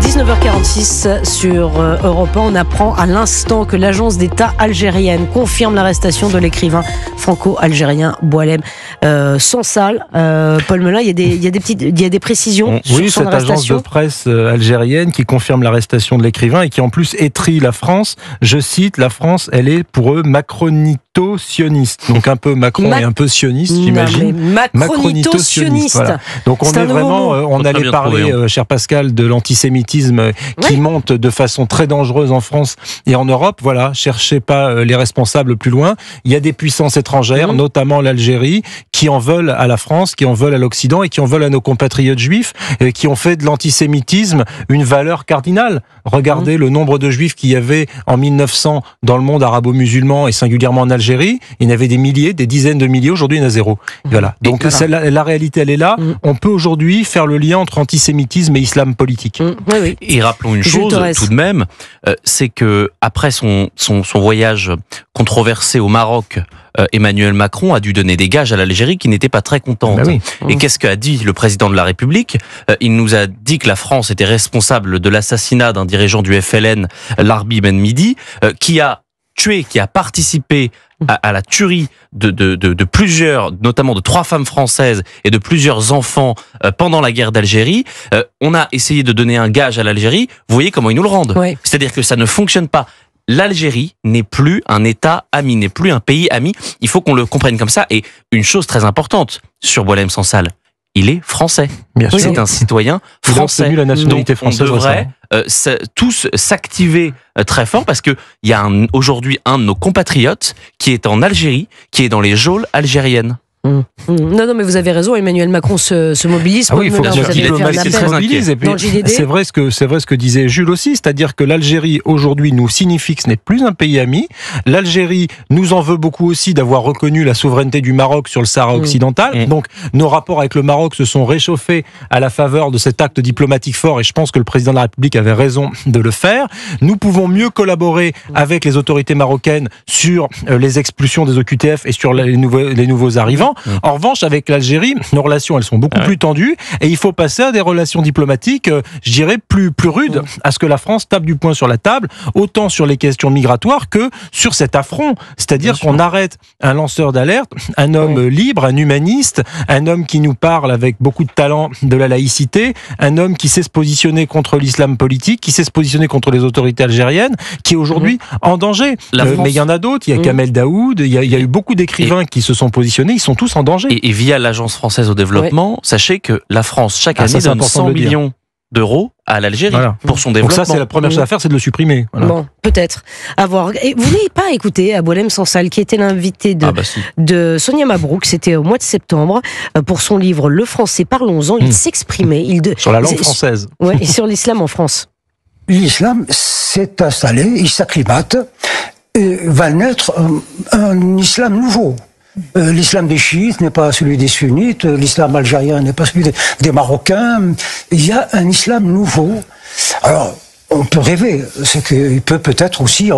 19h46 sur Europe 1, on apprend à l'instant que l'agence d'État algérienne confirme l'arrestation de l'écrivain franco-algérien Boualem Sansal. Paul Melun, il y a des précisions sur son arrestation. Agence de presse algérienne qui confirme l'arrestation de l'écrivain et qui en plus étrie la France. Je cite, la France, elle est pour eux macronito-sioniste. Donc un peu Macron et un peu sioniste, j'imagine. Macronito-sioniste. Voilà. Donc on est vraiment, on allait parler, cher Pascal, de l'antisémitisme qui monte de façon très dangereuse en France et en Europe. Voilà, cherchez pas les responsables plus loin. Il y a des puissances étrangères, notamment l'Algérie, qui en veulent à la France, qui en veulent à l'Occident et qui en veulent à nos compatriotes juifs, qui ont fait de l'antisémitisme une valeur cardinale. Regardez le nombre de juifs qu'il y avait en 1900 dans le monde arabo-musulman et singulièrement en Algérie. Il y en avait des milliers, des dizaines de milliers. Aujourd'hui, il y en a zéro. Voilà. Donc la réalité, elle est là. On peut aujourd'hui faire le lien entre antisémitisme et islam politique. Oui. Et rappelons une chose tout de même, c'est que après son voyage controversé au Maroc, Emmanuel Macron a dû donner des gages à l'Algérie qui n'était pas très contente. Et qu'est-ce qu'a dit le président de la République ? Il nous a dit que la France était responsable de l'assassinat d'un dirigeant du FLN, Larbi Ben Midi, qui a participé à la tuerie de plusieurs, notamment de 3 femmes françaises et de plusieurs enfants pendant la guerre d'Algérie. On a essayé de donner un gage à l'Algérie. Vous voyez comment ils nous le rendent. C'est-à-dire que ça ne fonctionne pas. L'Algérie n'est plus un État ami, n'est plus un pays ami. Il faut qu'on le comprenne comme ça. Et une chose très importante sur Boualem Sansal, il est français. Bien sûr. C'est un citoyen français. Il a obtenu la nationalité française. On devrait tous s'activer très fort parce que il y a aujourd'hui un de nos compatriotes qui est en Algérie, qui est dans les geôles algériennes. Non, mais vous avez raison. Emmanuel Macron se mobilise. Il faut que la diplomatie se mobilise. Et puis, c'est vrai ce que disait Jules aussi, c'est-à-dire que l'Algérie aujourd'hui nous signifie que ce n'est plus un pays ami. L'Algérie nous en veut beaucoup aussi d'avoir reconnu la souveraineté du Maroc sur le Sahara occidental. Donc nos rapports avec le Maroc se sont réchauffés à la faveur de cet acte diplomatique fort. Et je pense que le président de la République avait raison de le faire. Nous pouvons mieux collaborer avec les autorités marocaines sur les expulsions des OQTF et sur les nouveaux arrivants. En revanche, avec l'Algérie, nos relations, elles sont beaucoup plus tendues et il faut passer à des relations diplomatiques, je dirais, plus rudes, à ce que la France tape du poing sur la table, autant sur les questions migratoires que sur cet affront. C'est-à-dire qu'on arrête un lanceur d'alerte, un homme libre, un humaniste, un homme qui nous parle avec beaucoup de talent de la laïcité, un homme qui sait se positionner contre l'islam politique, qui sait se positionner contre les autorités algériennes, qui est aujourd'hui en danger. Mais il y en a d'autres, il y a Kamel Daoud, il y a eu beaucoup d'écrivains qui se sont positionnés, ils sont tous en danger. Et via l'Agence française au développement, sachez que la France, chaque année, donne 100 millions d'euros à l'Algérie pour son développement. Donc ça, c'est la première chose à faire, c'est de le supprimer. Voilà. Bon, peut-être. À voir. Et vous n'avez pas écouté à Boualem Sansal, qui était l'invité de Sonia Mabrouk, c'était au mois de septembre, pour son livre Le français, parlons-en. Il s'exprimait. Sur la langue française. Et sur l'islam en France. L'islam s'est installé, il s'acclimate, et va naître un islam nouveau. L'islam des chiites n'est pas celui des sunnites, l'islam algérien n'est pas celui des Marocains. Il y a un islam nouveau. Alors, on peut rêver, c'est qu'il peut peut-être aussi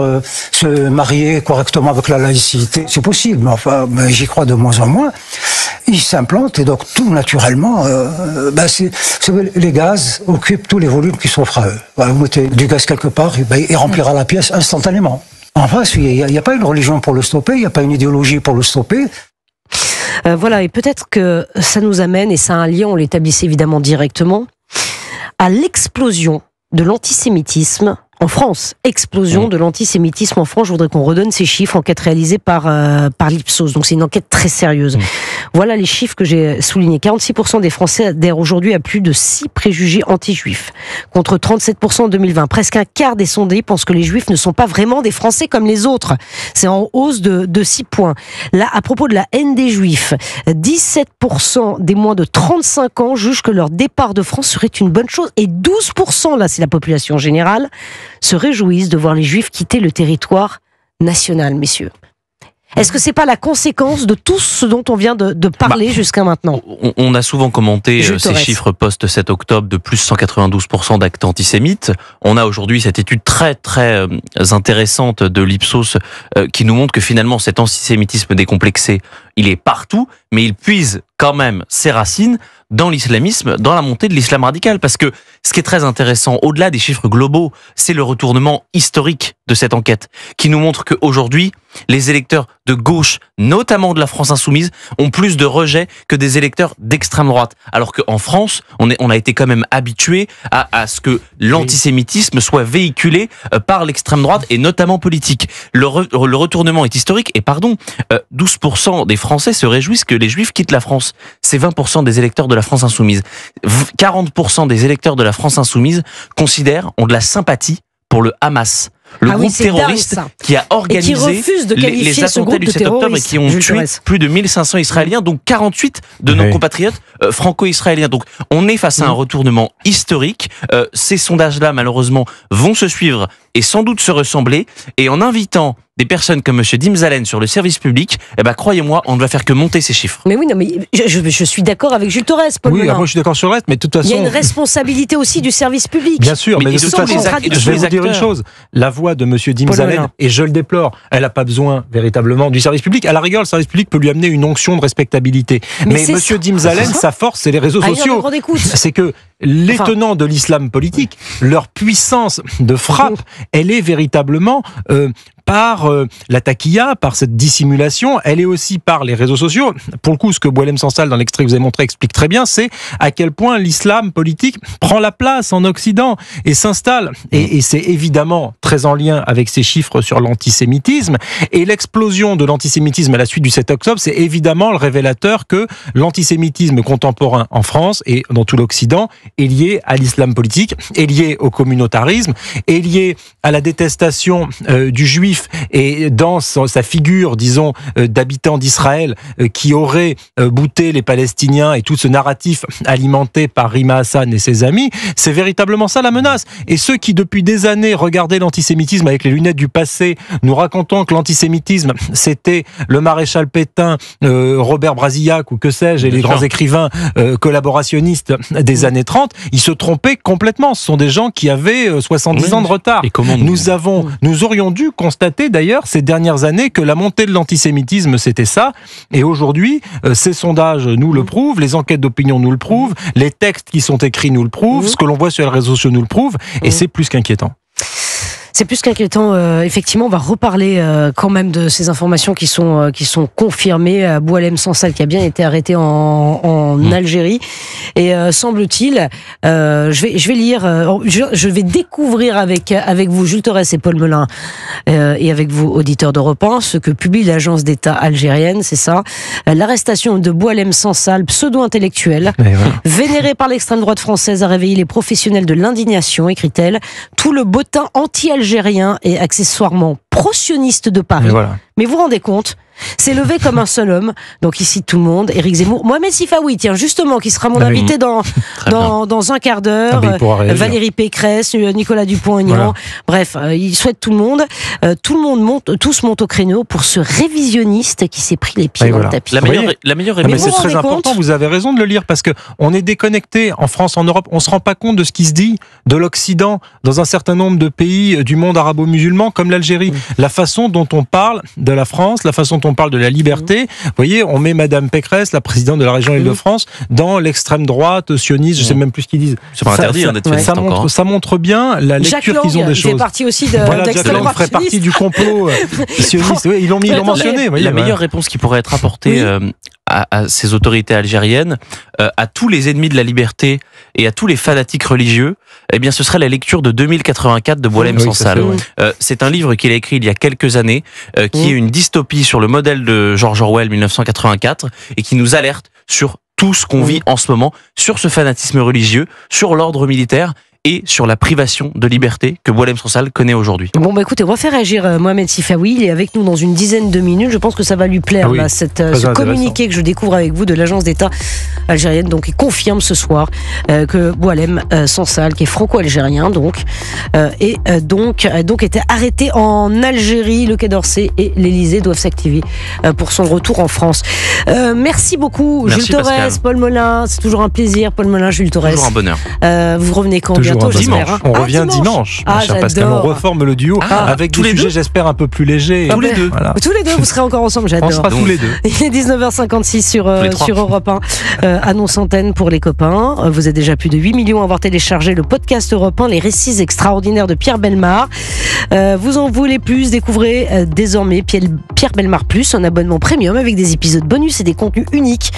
se marier correctement avec la laïcité. C'est possible, mais j'y crois de moins en moins. Il s'implante et donc tout naturellement, les gaz occupent tous les volumes qui s'offrent à eux. Vous mettez du gaz quelque part, il remplira la pièce instantanément. En face, il n'y a pas une religion pour le stopper, il n'y a pas une idéologie pour le stopper. Voilà, et peut-être que ça nous amène, et ça a un lien, on l'établissait évidemment directement, à l'explosion de l'antisémitisme en France. Explosion de l'antisémitisme en France. Je voudrais qu'on redonne ces chiffres, enquête réalisée par l'Ipsos. Donc c'est une enquête très sérieuse. Voilà les chiffres que j'ai soulignés. 46% des Français adhèrent aujourd'hui à plus de 6 préjugés anti-juifs, contre 37% en 2020. Presque un quart des sondés pensent que les juifs ne sont pas vraiment des Français comme les autres. C'est en hausse de 6 points. Là, à propos de la haine des juifs, 17% des moins de 35 ans jugent que leur départ de France serait une bonne chose. Et 12%, là c'est la population générale, se réjouissent de voir les Juifs quitter le territoire national, messieurs. Est-ce que c'est pas la conséquence de tout ce dont on vient de parler jusqu'à maintenant ? On a souvent commenté ces chiffres post-7 octobre de plus 192% d'actes antisémites. On a aujourd'hui cette étude très très intéressante de l'Ipsos qui nous montre que finalement cet antisémitisme décomplexé, il est partout, mais il puise quand même ses racines dans l'islamisme, dans la montée de l'islam radical. Parce que ce qui est très intéressant, au-delà des chiffres globaux, c'est le retournement historique de cette enquête, qui nous montre qu'aujourd'hui, les électeurs de gauche, notamment de la France insoumise, ont plus de rejets que des électeurs d'extrême droite. Alors qu'en France, on a été quand même habitué à ce que l'antisémitisme soit véhiculé par l'extrême droite et notamment politique. Le retournement est historique et 12% des Français se réjouissent que les Juifs quittent la France. C'est 20% des électeurs de la France insoumise. 40% des électeurs de la France insoumise ont de la sympathie pour le Hamas. Le groupe terroriste qui a organisé les attentats du 7 octobre et qui ont tué plus de 1500 Israéliens, donc 48 de nos compatriotes franco-israéliens. Donc on est face à un retournement historique. Ces sondages-là, malheureusement, vont se suivre et sans doute se ressembler. Et en invitant des personnes comme M. Dimzalen sur le service public, croyez-moi, on ne va faire que monter ces chiffres. Mais oui, non, mais je suis d'accord avec Jules Torres, Paul Melun. Oui, moi je suis d'accord sur le reste, mais de toute façon... Il y a une responsabilité aussi du service public. Bien sûr, mais de toute façon, je vais vous dire une chose. La voix de M. Dimzalen, et je le déplore, elle n'a pas besoin véritablement du service public. À la rigueur, le service public peut lui amener une onction de respectabilité. Mais M. Dimzalen, sa force, c'est les réseaux sociaux. C'est que les tenants de l'islam politique, leur puissance de frappe, elle est véritablement... par la taquilla, par cette dissimulation, elle est aussi par les réseaux sociaux. Pour le coup, ce que Boualem Sansal, dans l'extrait que vous avez montré, explique très bien, c'est à quel point l'islam politique prend la place en Occident et s'installe. Et c'est évidemment très en lien avec ces chiffres sur l'antisémitisme. Et l'explosion de l'antisémitisme à la suite du 7 octobre, c'est évidemment le révélateur que l'antisémitisme contemporain en France et dans tout l'Occident est lié à l'islam politique, est lié au communautarisme, est lié à la détestation du juif et dans sa figure, disons, d'habitant d'Israël qui aurait bouté les Palestiniens et tout ce narratif alimenté par Rima Hassan et ses amis, c'est véritablement ça la menace. Et ceux qui depuis des années regardaient l'antisémitisme avec les lunettes du passé, nous racontant que l'antisémitisme c'était le maréchal Pétain, Robert Brasillac ou que sais-je, et les grands écrivains collaborationnistes des années 30, ils se trompaient complètement. Ce sont des gens qui avaient 70 ans de retard. Nous aurions dû constater d'ailleurs ces dernières années que la montée de l'antisémitisme c'était ça, et aujourd'hui ces sondages nous le prouvent, les enquêtes d'opinion nous le prouvent, les textes qui sont écrits nous le prouvent, ce que l'on voit sur les réseaux sociaux nous le prouve, et c'est plus qu'inquiétant. C'est plus qu'inquiétant. Effectivement, on va reparler quand même de ces informations qui sont confirmées. Boualem Sansal qui a bien été arrêté en Algérie. Et semble-t-il, je vais lire, je vais découvrir avec vous, Jules Torres et Paul Melun, et avec vous, auditeurs d'Europe 1, ce que publie l'agence d'État algérienne, c'est ça. L'arrestation de Boualem Sansal, pseudo-intellectuel, vénéré par l'extrême droite française, a réveillé les professionnels de l'indignation, écrit-elle. Tout le bottin anti-algérien et accessoirement pro-sioniste de Paris. Mais vous vous rendez compte, s'est levé comme un seul homme. Donc il cite tout le monde, Éric Zemmour, Mohamed Sifaoui, tiens justement, qui sera mon invité dans un quart d'heure, Valérie Pécresse, Nicolas Dupont-Aignan, bref, il souhaite tout le monde, tous montent au créneau pour ce révisionniste qui s'est pris les pieds dans le tapis. La meilleure réponse. Mais c'est très important, vous avez raison de le lire, parce que on est déconnecté en France, en Europe, on se rend pas compte de ce qui se dit de l'Occident dans un certain nombre de pays du monde arabo-musulman comme l'Algérie. La façon dont on parle de la France, la façon dont on parle de la liberté, vous voyez, on met Madame Pécresse, la présidente de la région Île-de-France, dans l'extrême droite, sioniste, je sais même plus ce qu'ils disent. C'est pas interdit d'être féministe. Ça montre bien la lecture qu'ils ont des choses. Fait partie aussi de Jacques Lang ferait partie du complot sioniste. Oui, ils l'ont mentionné. La meilleure réponse qui pourrait être apportée à ces autorités algériennes, à tous les ennemis de la liberté et à tous les fanatiques religieux, eh bien, ce serait la lecture de 2084 de Boualem Sansal. C'est un livre qu'il a écrit il y a quelques années, qui est une dystopie sur le modèle de George Orwell 1984 et qui nous alerte sur tout ce qu'on vit en ce moment, sur ce fanatisme religieux, sur l'ordre militaire et sur la privation de liberté que Boualem Sansal connaît aujourd'hui. Bon, écoutez, on va faire réagir Mohamed Sifaoui. Il est avec nous dans une dizaine de minutes. Je pense que ça va lui plaire, ce communiqué que je découvre avec vous de l'agence d'État algérienne. Donc, il confirme ce soir que Boualem Sansal, qui est franco-algérien, était arrêté en Algérie. Le Quai d'Orsay et l'Élysée doivent s'activer pour son retour en France. Merci beaucoup, Jules Torres, Paul Melun. C'est toujours un plaisir, Paul Melun, Jules Torres. Toujours un bonheur. Vous revenez quand? bientôt, dimanche. On revient dimanche, cher Pascal. On reforme le duo avec des sujets, j'espère, un peu plus légers. Tous les deux. Voilà. Tous les deux, vous serez encore ensemble, j'adore. On sera tous les deux. Il est 19h56 sur Europe 1. Annonce antenne pour les copains. Vous êtes déjà plus de 8 millions à avoir téléchargé le podcast Europe 1, les récits extraordinaires de Pierre Bellemare. Vous en voulez plus, découvrez désormais Pierre Bellemare Plus, un abonnement premium avec des épisodes bonus et des contenus uniques.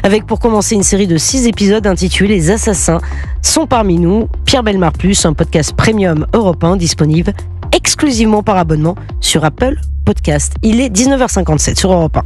Avec pour commencer une série de 6 épisodes intitulée Les Assassins sont parmi nous. Pierre Bellemare Plus, un podcast premium Europe 1 disponible exclusivement par abonnement sur Apple Podcast. Il est 19h57 sur Europe 1.